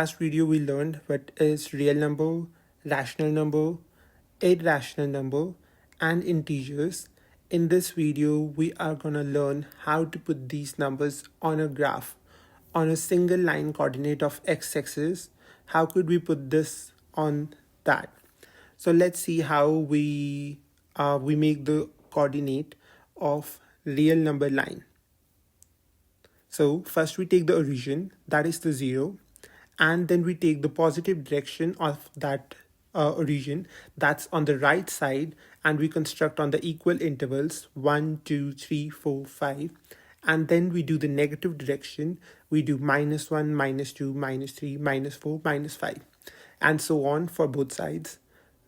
Last video we learned what is real number, rational number, irrational number, and integers. In this video, we are gonna learn how to put these numbers on a graph, on a single line coordinate of x-axis. How could we put this on that? So let's see how we make the coordinate of real number line. So first we take the origin, that is the 0, and then we take the positive direction of that origin, that's on the right side, and we construct on the equal intervals 1, 2, 3, 4, 5. And then we do the negative direction, we do -1, -2, -3, -4, -5, and so on for both sides.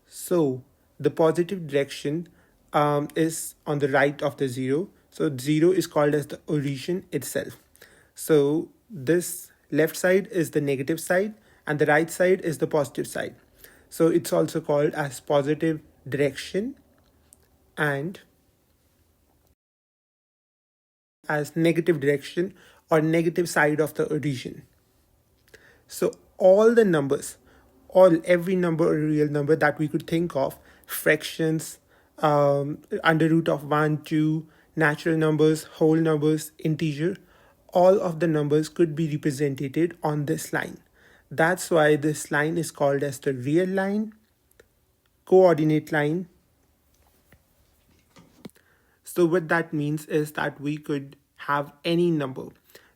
So the positive direction is on the right of the 0. So 0 is called as the origin itself. So this left side is the negative side and the right side is the positive side. So it's also called as positive direction and as negative direction or negative side of the origin. So all the numbers, every number or real number that we could think of, fractions, under root of 1, 2, natural numbers, whole numbers, integer, all of the numbers could be represented on this line. That's why this line is called as the real line, coordinate line. So what that means is that we could have any number.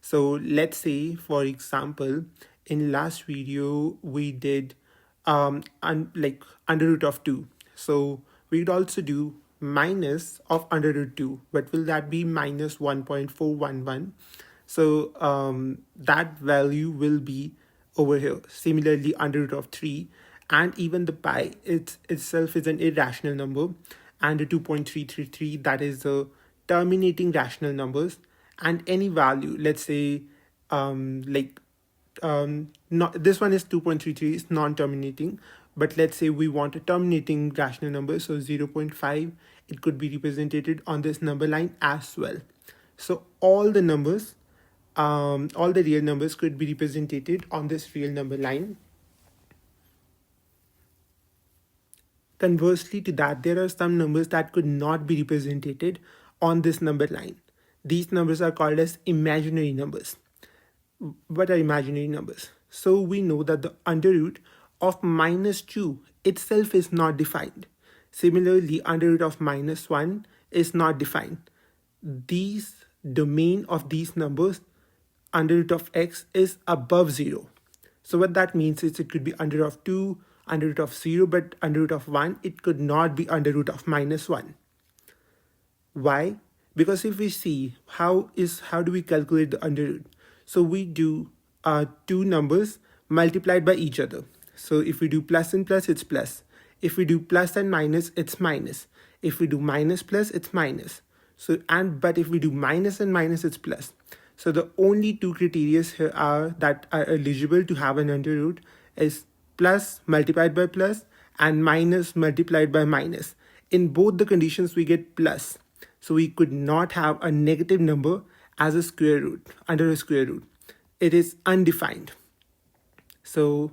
So let's say, for example, in last video we did like under root of 2. So we'd also do minus of under root 2. What will that be? Minus 1.411. So that value will be over here. Similarly, under root of 3, and even the pi itself is an irrational number, and the 2.333, that is the terminating rational numbers. And any value, let's say not this one is 2.33, is non-terminating, but let's say we want a terminating rational number, so 0.5, it could be represented on this number line as well. So all the numbers, all the real numbers could be represented on this real number line. Conversely to that, there are some numbers that could not be represented on this number line. These numbers are called as imaginary numbers. What are imaginary numbers? So we know that the under root of -2 itself is not defined. Similarly, under root of -1 is not defined. These domain of these numbers, under root of x, is above 0. So what that means is it could be under root of 2, under root of 0, but under root of 1, it could not be under root of -1. Why? Because if we see how do we calculate the under root? So we do two numbers multiplied by each other. So if we do plus and plus, it's plus. If we do plus and minus, it's minus. If we do minus plus, it's minus. But if we do minus and minus, it's plus. So the only two criteria here that are eligible to have an under root is plus multiplied by plus and minus multiplied by minus. In both the conditions, we get plus. So we could not have a negative number as a square root, under a square root. It is undefined. So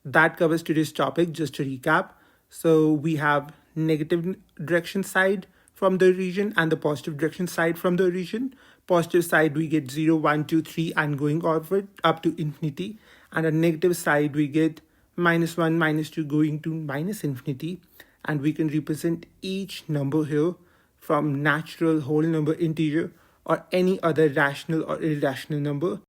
that covers today's topic. Just to recap, so we have negative direction side from the origin and the positive direction side from the origin. Positive side we get 0, 1, 2, 3 and going onward up to infinity. And on negative side we get -1, -2 going to minus infinity. And we can represent each number here from natural, whole number, integer, or any other rational or irrational number